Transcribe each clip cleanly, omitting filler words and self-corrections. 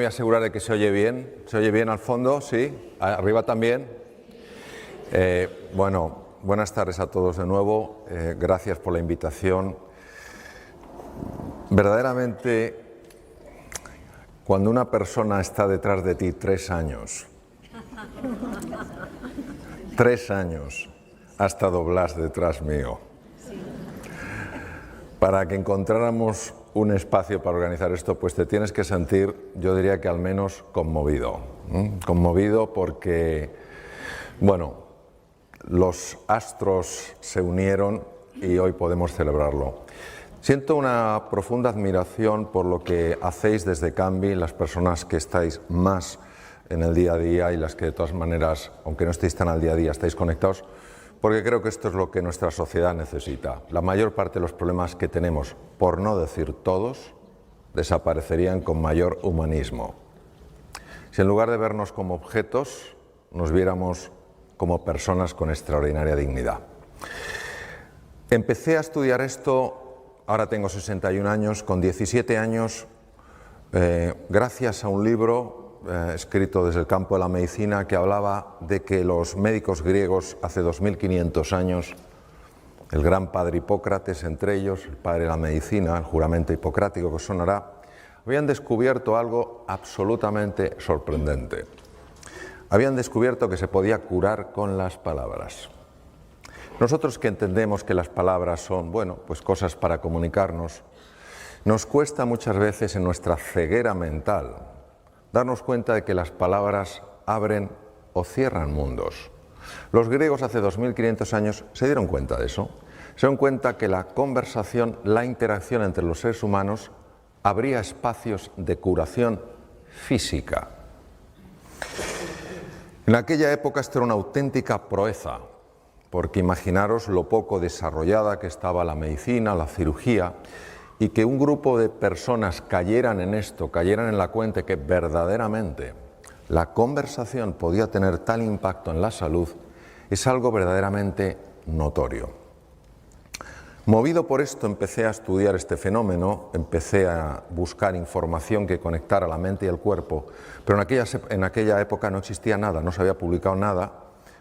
voy a asegurar de que se oye bien. ¿Se oye bien al fondo? ¿Sí? ¿Arriba también? Bueno, buenas tardes a todos de nuevo. Gracias por la invitación. Verdaderamente, cuando una persona está detrás de ti 3 años, 3 años ha estado Blas detrás mío, para que encontráramos un espacio para organizar esto, pues te tienes que sentir, yo diría que al menos conmovido. Conmovido porque, bueno, los astros se unieron y hoy podemos celebrarlo. Siento una profunda admiración por lo que hacéis desde Cambi, las personas que estáis más en el día a día y las que de todas maneras, aunque no estéis tan al día a día, estáis conectados, porque creo que esto es lo que nuestra sociedad necesita. La mayor parte de los problemas que tenemos, por no decir todos, desaparecerían con mayor humanismo. Si en lugar de vernos como objetos, nos viéramos como personas con extraordinaria dignidad. Empecé a estudiar esto, ahora tengo 61 años, con 17 años, gracias a un libro escrito desde el campo de la medicina que hablaba de que los médicos griegos hace 2500 años, el gran padre Hipócrates entre ellos, el padre de la medicina, el juramento hipocrático que os sonará, habían descubierto algo absolutamente sorprendente. Habían descubierto que se podía curar con las palabras. Nosotros que entendemos que las palabras son, bueno, pues cosas para comunicarnos, nos cuesta muchas veces en nuestra ceguera mental darnos cuenta de que las palabras abren o cierran mundos. Los griegos hace 2500 años se dieron cuenta de eso. Se dieron cuenta que la conversación, la interacción entre los seres humanos abría espacios de curación física. En aquella época esto era una auténtica proeza, porque imaginaros lo poco desarrollada que estaba la medicina, la cirugía, y que un grupo de personas cayeran en esto, cayeran en la cuenta que verdaderamente la conversación podía tener tal impacto en la salud, es algo verdaderamente notorio. Movido por esto empecé a estudiar este fenómeno, empecé a buscar información que conectara la mente y el cuerpo, pero en aquella época no existía nada, no se había publicado nada.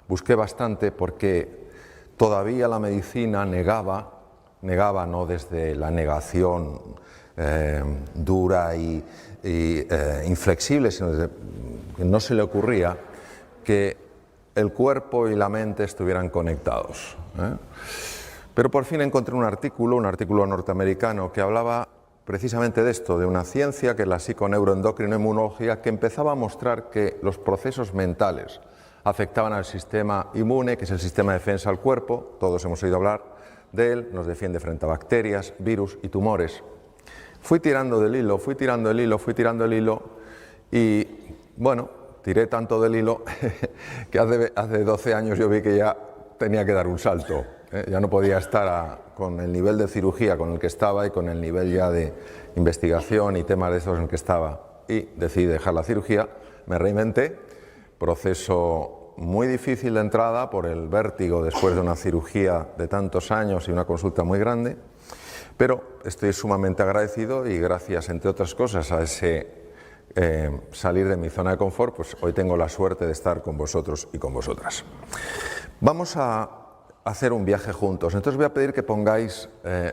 Busqué bastante porque todavía la medicina negaba no desde la negación dura y inflexible, sino desde que no se le ocurría que el cuerpo y la mente estuvieran conectados. Pero por fin encontré un artículo norteamericano que hablaba precisamente de esto, de una ciencia que es la psiconeuroendocrinoinmunología, que empezaba a mostrar que los procesos mentales afectaban al sistema inmune, que es el sistema de defensa del cuerpo, todos hemos oído hablar de él, nos defiende frente a bacterias, virus y tumores. Fui tirando del hilo y, bueno, tiré tanto del hilo que hace 12 años yo vi que ya tenía que dar un salto. Ya no podía estar con el nivel de cirugía con el que estaba y con el nivel ya de investigación y temas de esos en el que estaba. Y decidí dejar la cirugía, me reinventé, proceso muy difícil de entrada por el vértigo después de una cirugía de tantos años y una consulta muy grande, pero estoy sumamente agradecido y gracias, entre otras cosas, a ese salir de mi zona de confort, pues hoy tengo la suerte de estar con vosotros y con vosotras. Vamos a hacer un viaje juntos, entonces voy a pedir que pongáis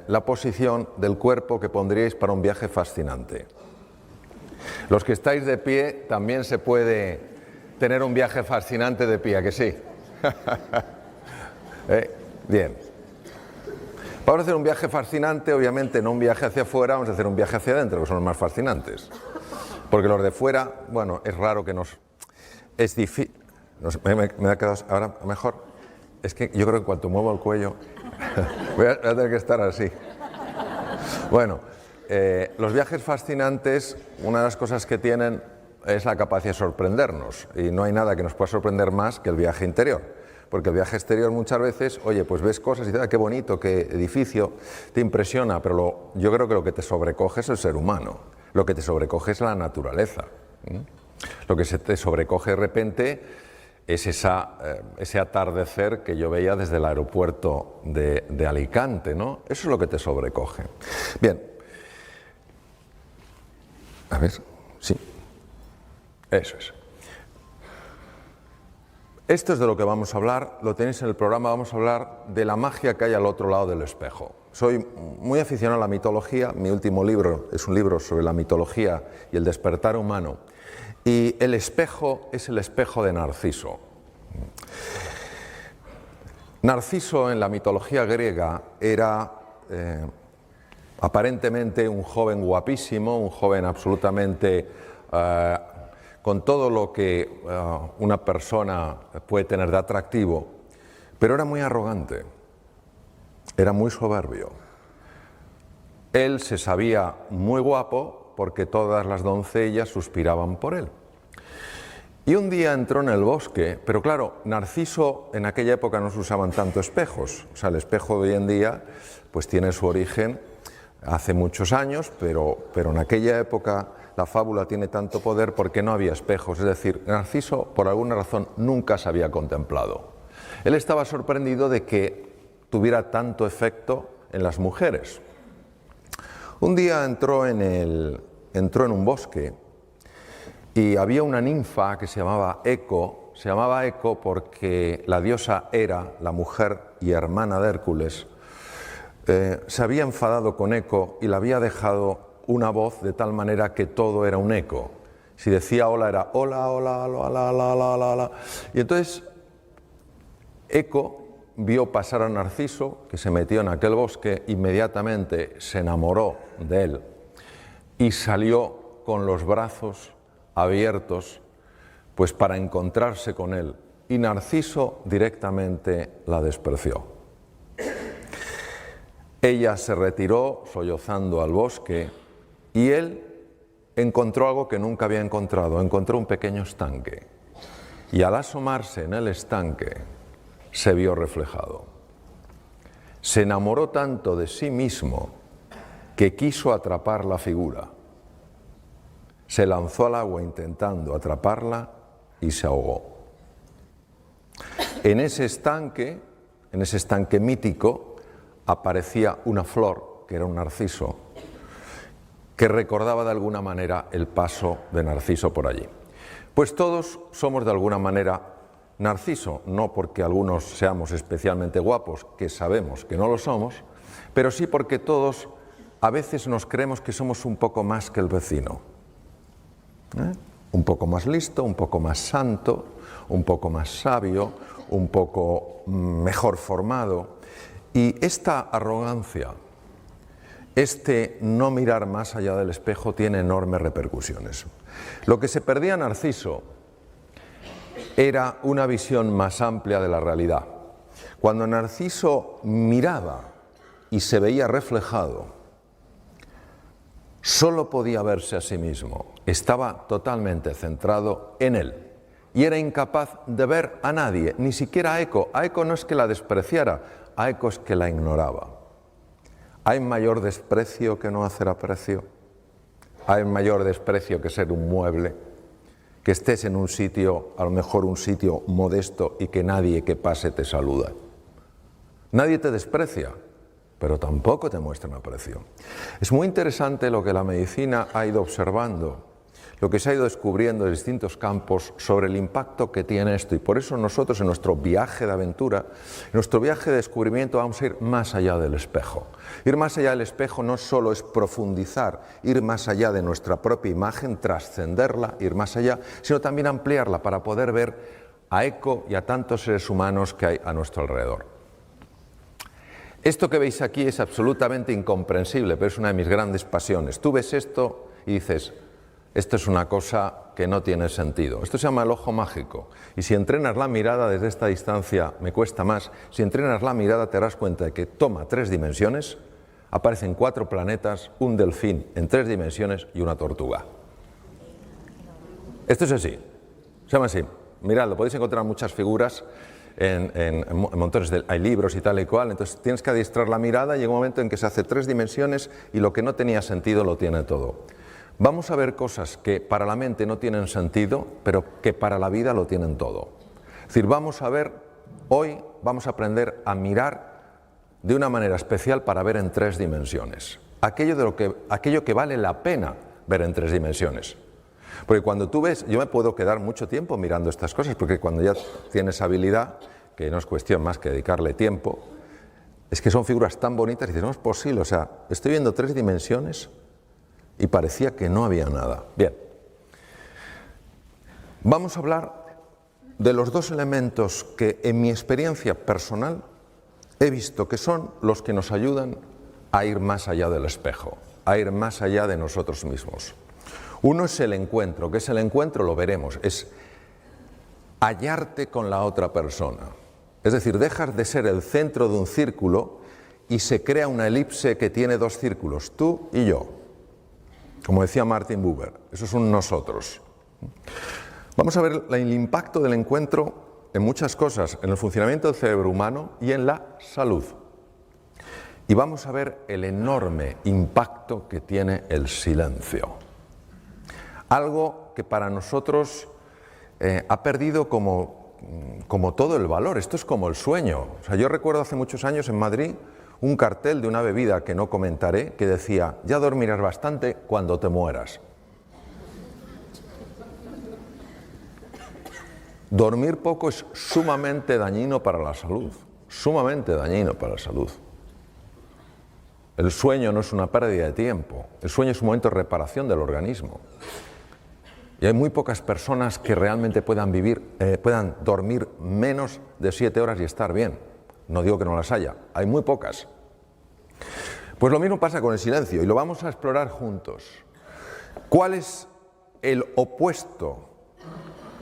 la posición del cuerpo que pondríais para un viaje fascinante. Los que estáis de pie también se puede tener un viaje fascinante de pie, ¿a que sí? Bien. Vamos a hacer un viaje fascinante, obviamente no un viaje hacia afuera, vamos a hacer un viaje hacia adentro, que son los más fascinantes. Porque los de fuera, bueno, es raro que nos... Es difícil... Me ha quedado ahora mejor. Es que yo creo que cuando muevo el cuello voy a tener que estar así. Bueno, los viajes fascinantes, una de las cosas que tienen es la capacidad de sorprendernos, y no hay nada que nos pueda sorprender más que el viaje interior, porque el viaje exterior muchas veces, oye, pues ves cosas y dices, qué bonito, qué edificio, te impresiona, pero yo creo que lo que te sobrecoge es el ser humano, lo que te sobrecoge es la naturaleza, lo que se te sobrecoge de repente es ese atardecer que yo veía desde el aeropuerto de Alicante, ¿no? Eso es lo que te sobrecoge. Bien, a ver, sí. Eso es. Esto es de lo que vamos a hablar, lo tenéis en el programa, vamos a hablar de la magia que hay al otro lado del espejo. Soy muy aficionado a la mitología, mi último libro es un libro sobre la mitología y el despertar humano, y el espejo es el espejo de Narciso. Narciso en la mitología griega era aparentemente un joven guapísimo, un joven absolutamente con todo lo que una persona puede tener de atractivo, pero era muy arrogante, era muy soberbio. Él se sabía muy guapo porque todas las doncellas suspiraban por él. Y un día entró en el bosque, pero claro, Narciso en aquella época no se usaban tanto espejos, o sea, el espejo de hoy en día pues tiene su origen hace muchos años, pero en aquella época la fábula tiene tanto poder porque no había espejos, es decir, Narciso por alguna razón nunca se había contemplado. Él estaba sorprendido de que tuviera tanto efecto en las mujeres. Un día entró en un bosque y había una ninfa que se llamaba Eco porque la diosa Hera, la mujer y hermana de Hércules, se había enfadado con Eco y le había dejado una voz de tal manera que todo era un eco. Si decía hola era hola, hola, hola, hola, hola, hola, hola. Y entonces Eco vio pasar a Narciso, que se metió en aquel bosque, inmediatamente se enamoró de él y salió con los brazos abiertos pues para encontrarse con él. Y Narciso directamente la despreció. Ella se retiró sollozando al bosque y él encontró algo que nunca había encontrado, encontró un pequeño estanque. Y al asomarse en el estanque se vio reflejado. Se enamoró tanto de sí mismo que quiso atrapar la figura. Se lanzó al agua intentando atraparla y se ahogó. En ese estanque mítico, aparecía una flor, que era un narciso, que recordaba de alguna manera el paso de Narciso por allí. Pues todos somos de alguna manera Narciso, no porque algunos seamos especialmente guapos, que sabemos que no lo somos, pero sí porque todos a veces nos creemos que somos un poco más que el vecino. Un poco más listo, un poco más santo, un poco más sabio, un poco mejor formado. Y esta arrogancia, este no mirar más allá del espejo tiene enormes repercusiones. Lo que se perdía Narciso era una visión más amplia de la realidad. Cuando Narciso miraba y se veía reflejado, solo podía verse a sí mismo, estaba totalmente centrado en él y era incapaz de ver a nadie, ni siquiera a Eco. A Eco no es que la despreciara, a Eco es que la ignoraba. ¿Hay mayor desprecio que no hacer aprecio? ¿Hay mayor desprecio que ser un mueble? Que estés en un sitio, a lo mejor un sitio modesto y que nadie que pase te saluda. Nadie te desprecia, pero tampoco te muestran aprecio. Es muy interesante lo que la medicina ha ido observando, lo que se ha ido descubriendo en distintos campos sobre el impacto que tiene esto. Y por eso nosotros en nuestro viaje de aventura, en nuestro viaje de descubrimiento, vamos a ir más allá del espejo. Ir más allá del espejo no solo es profundizar, ir más allá de nuestra propia imagen, trascenderla, ir más allá, sino también ampliarla para poder ver a Eco y a tantos seres humanos que hay a nuestro alrededor. Esto que veis aquí es absolutamente incomprensible, pero es una de mis grandes pasiones. Tú ves esto y dices, esto es una cosa que no tiene sentido. Esto se llama el ojo mágico. Y si entrenas la mirada desde esta distancia, me cuesta más, si entrenas la mirada te darás cuenta de que toma 3 dimensiones, aparecen 4 planetas, un delfín en 3 dimensiones y una tortuga. Esto es así, se llama así. Miradlo, podéis encontrar muchas figuras en montones hay libros y tal y cual, entonces tienes que adiestrar la mirada y llega un momento en que se hace 3 dimensiones y lo que no tenía sentido lo tiene todo. Vamos a ver cosas que para la mente no tienen sentido, pero que para la vida lo tienen todo. Es decir, vamos a ver, hoy vamos a aprender a mirar de una manera especial para ver en 3 dimensiones. Aquello que vale la pena ver en 3 dimensiones. Porque cuando tú ves, yo me puedo quedar mucho tiempo mirando estas cosas, porque cuando ya tienes habilidad, que no es cuestión más que dedicarle tiempo, es que son figuras tan bonitas y dices, no es posible, o sea, estoy viendo 3 dimensiones y parecía que no había nada. Bien, vamos a hablar de los 2 elementos que en mi experiencia personal he visto que son los que nos ayudan a ir más allá del espejo, a ir más allá de nosotros mismos. Uno es el encuentro. ¿Qué es el encuentro? Lo veremos. Es hallarte con la otra persona. Es decir, dejas de ser el centro de un círculo y se crea una elipse que tiene 2 círculos, tú y yo. Como decía Martin Buber, eso es un nosotros. Vamos a ver el impacto del encuentro en muchas cosas, en el funcionamiento del cerebro humano y en la salud. Y vamos a ver el enorme impacto que tiene el silencio. Algo que para nosotros ha perdido como todo el valor. Esto es como el sueño. O sea, yo recuerdo hace muchos años en Madrid un cartel de una bebida que no comentaré que decía, ya dormirás bastante cuando te mueras. Dormir poco es sumamente dañino para la salud, sumamente dañino para la salud. El sueño no es una pérdida de tiempo, el sueño es un momento de reparación del organismo. Y hay muy pocas personas que realmente puedan dormir menos de 7 horas y estar bien. No digo que no las haya, hay muy pocas. Pues lo mismo pasa con el silencio y lo vamos a explorar juntos. ¿Cuál es el opuesto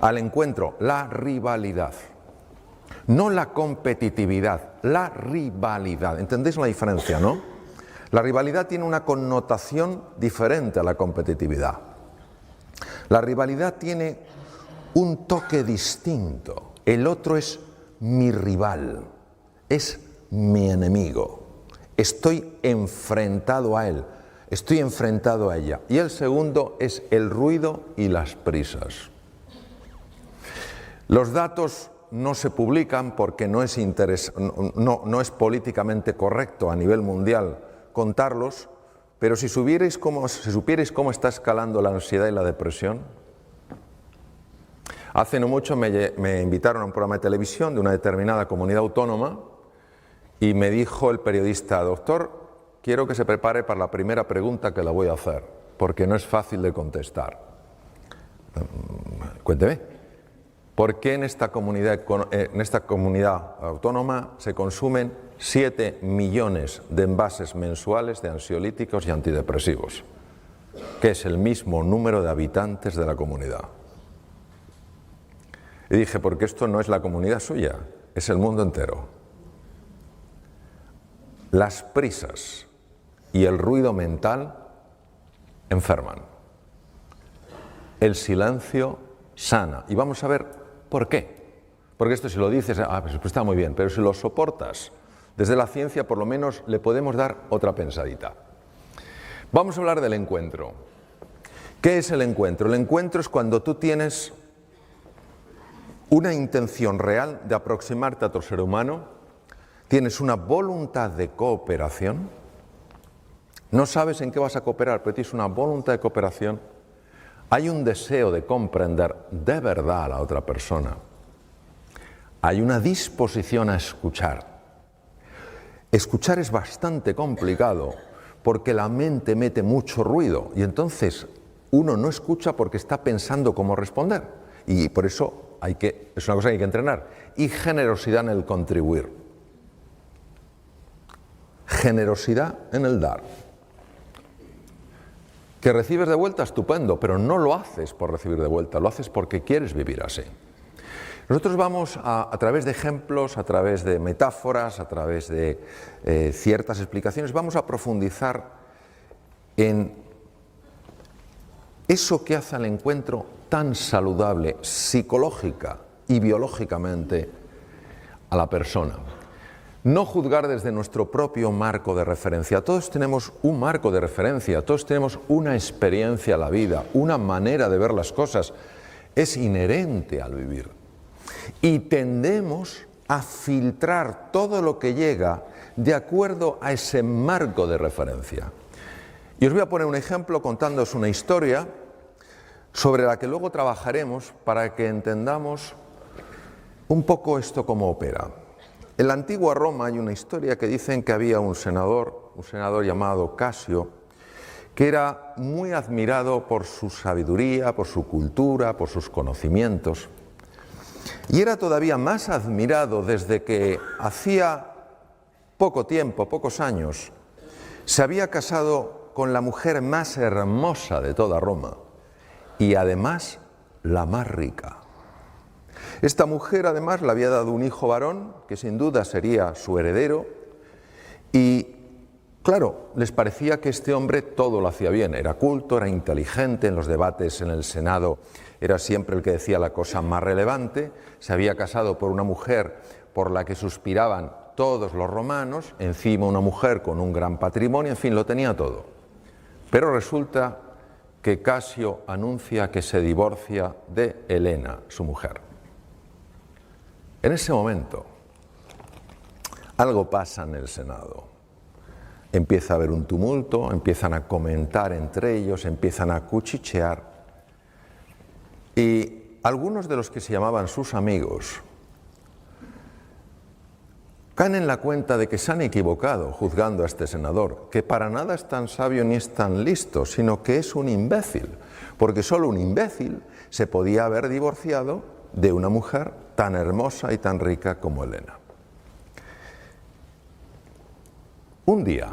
al encuentro? La rivalidad. No la competitividad, la rivalidad. ¿Entendéis la diferencia, no? La rivalidad tiene una connotación diferente a la competitividad. La rivalidad tiene un toque distinto. El otro es mi rival, es mi enemigo. Estoy enfrentado a él, estoy enfrentado a ella. Y el segundo es el ruido y las prisas. Los datos no se publican porque no es políticamente correcto a nivel mundial contarlos, pero si supierais cómo está escalando la ansiedad y la depresión. Hace no mucho me invitaron a un programa de televisión de una determinada comunidad autónoma y me dijo el periodista, doctor, quiero que se prepare para la primera pregunta que le voy a hacer, porque no es fácil de contestar. Cuénteme. ¿Por qué en esta comunidad autónoma se consumen 7 millones de envases mensuales de ansiolíticos y antidepresivos? Que es el mismo número de habitantes de la comunidad. Y dije, porque esto no es la comunidad suya, es el mundo entero. Las prisas y el ruido mental enferman. El silencio sana. Y vamos a ver ¿por qué? Porque esto si lo dices, pues está muy bien, pero si lo soportas, desde la ciencia por lo menos le podemos dar otra pensadita. Vamos a hablar del encuentro. ¿Qué es el encuentro? El encuentro es cuando tú tienes una intención real de aproximarte a otro ser humano, tienes una voluntad de cooperación, no sabes en qué vas a cooperar, pero tienes una voluntad de cooperación. Hay un deseo de comprender de verdad a la otra persona. Hay una disposición a escuchar. Escuchar es bastante complicado porque la mente mete mucho ruido y entonces uno no escucha porque está pensando cómo responder. Y por eso es una cosa que hay que entrenar. Y generosidad en el contribuir. Generosidad en el dar. Que recibes de vuelta, estupendo, pero no lo haces por recibir de vuelta, lo haces porque quieres vivir así. Nosotros vamos a través de ejemplos, a través de metáforas, a través de ciertas explicaciones, vamos a profundizar en eso que hace al encuentro tan saludable psicológica y biológicamente a la persona. No juzgar desde nuestro propio marco de referencia. Todos tenemos un marco de referencia, todos tenemos una experiencia a la vida, una manera de ver las cosas. Es inherente al vivir. Y tendemos a filtrar todo lo que llega de acuerdo a ese marco de referencia. Y os voy a poner un ejemplo contándoos una historia sobre la que luego trabajaremos para que entendamos un poco esto cómo opera. En la antigua Roma hay una historia que dicen que había un senador llamado Casio, que era muy admirado por su sabiduría, por su cultura, por sus conocimientos, y era todavía más admirado desde que hacía poco tiempo, pocos años, se había casado con la mujer más hermosa de toda Roma y además la más rica. Esta mujer además le había dado un hijo varón que sin duda sería su heredero y claro, les parecía que este hombre todo lo hacía bien, era culto, era inteligente, en los debates en el Senado era siempre el que decía la cosa más relevante, se había casado por una mujer por la que suspiraban todos los romanos, encima una mujer con un gran patrimonio, en fin, lo tenía todo. Pero resulta que Casio anuncia que se divorcia de Helena, su mujer. En ese momento, algo pasa en el Senado. Empieza a haber un tumulto, empiezan a comentar entre ellos, empiezan a cuchichear. Y algunos de los que se llamaban sus amigos caen en la cuenta de que se han equivocado juzgando a este senador, que para nada es tan sabio ni es tan listo, sino que es un imbécil, porque solo un imbécil se podía haber divorciado de una mujer tan hermosa y tan rica como Helena. Un día,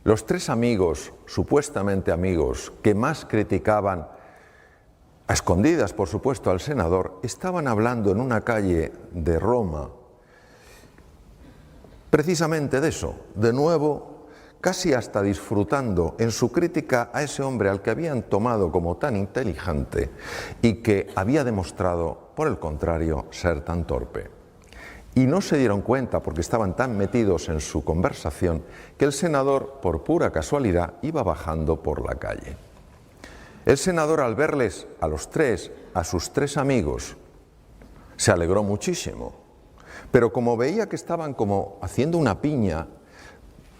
los tres amigos, supuestamente amigos, que más criticaban, a escondidas por supuesto al senador, estaban hablando en una calle de Roma precisamente de eso, de nuevo, casi hasta disfrutando en su crítica a ese hombre al que habían tomado como tan inteligente y que había demostrado, por el contrario, ser tan torpe. Y no se dieron cuenta, porque estaban tan metidos en su conversación, que el senador, por pura casualidad, iba bajando por la calle. El senador, al verles a los tres, a sus tres amigos, se alegró muchísimo. Pero como veía que estaban como haciendo una piña,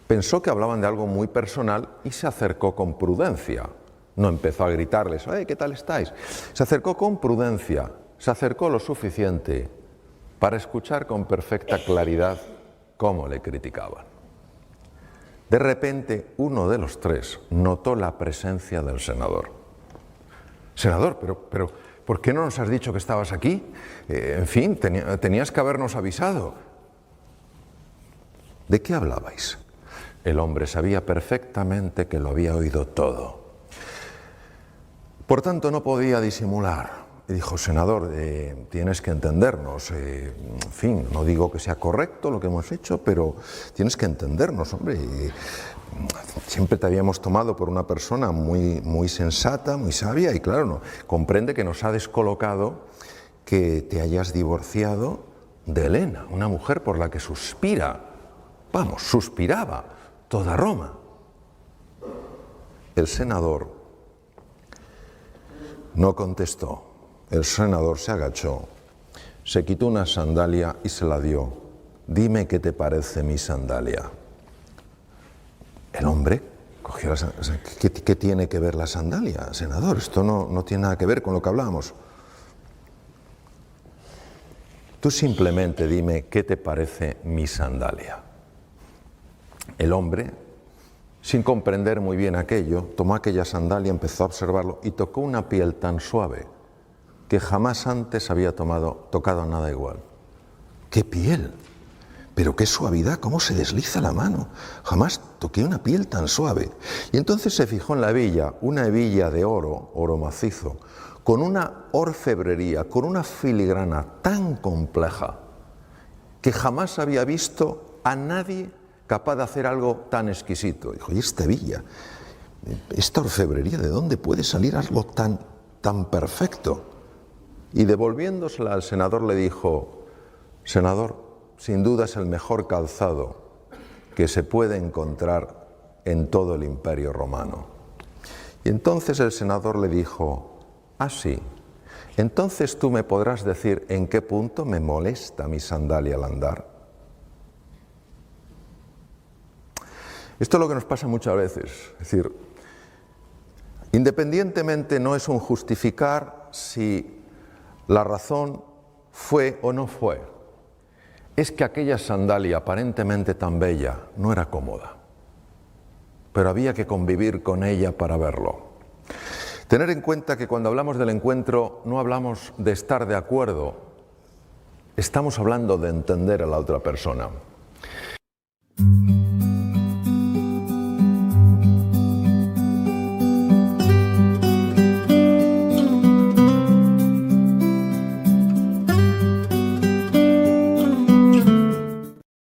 pensó que hablaban de algo muy personal y se acercó con prudencia. No empezó a gritarles, ¿qué tal estáis? Se acercó con prudencia, se acercó lo suficiente para escuchar con perfecta claridad cómo le criticaban. De repente, uno de los tres notó la presencia del senador. Senador, pero ¿por qué no nos has dicho que estabas aquí? En fin, tenías que habernos avisado. ¿De qué hablabais? El hombre sabía perfectamente que lo había oído todo. Por tanto, no podía disimular. Y dijo, senador, tienes que entendernos. En fin, no digo que sea correcto lo que hemos hecho, pero tienes que entendernos, hombre. Siempre te habíamos tomado por una persona muy sensata, muy sabia, y claro, no, comprende que nos ha descolocado que te hayas divorciado de Helena, una mujer por la que suspiraba toda Roma. El senador no contestó. El senador se agachó, se quitó una sandalia y se la dio. Dime qué te parece mi sandalia. El hombre cogió la sandalia. ¿Qué tiene que ver la sandalia, senador? Esto no tiene nada que ver con lo que hablamos. Tú simplemente dime qué te parece mi sandalia. El hombre, sin comprender muy bien aquello, tomó aquella sandalia, empezó a observarlo y tocó una piel tan suave que jamás antes había tocado nada igual. ¡Qué piel! Pero qué suavidad, cómo se desliza la mano. Jamás toqué una piel tan suave. Y entonces se fijó en la hebilla, una hebilla de oro macizo, con una orfebrería, con una filigrana tan compleja, que jamás había visto a nadie capaz de hacer algo tan exquisito. Dijo, ¿y esta hebilla? ¿Esta orfebrería? ¿De dónde puede salir algo tan perfecto? Y devolviéndosela al senador le dijo, senador, sin duda es el mejor calzado que se puede encontrar en todo el Imperio Romano. Y entonces el senador le dijo, sí, entonces tú me podrás decir en qué punto me molesta mi sandalia al andar. Esto es lo que nos pasa muchas veces, es decir, Independientemente no es un justificar si la razón fue o no fue. Es que aquella sandalia aparentemente tan bella no era cómoda, pero había que convivir con ella para verlo. Tener en cuenta que cuando hablamos del encuentro no hablamos de estar de acuerdo, estamos hablando de entender a la otra persona.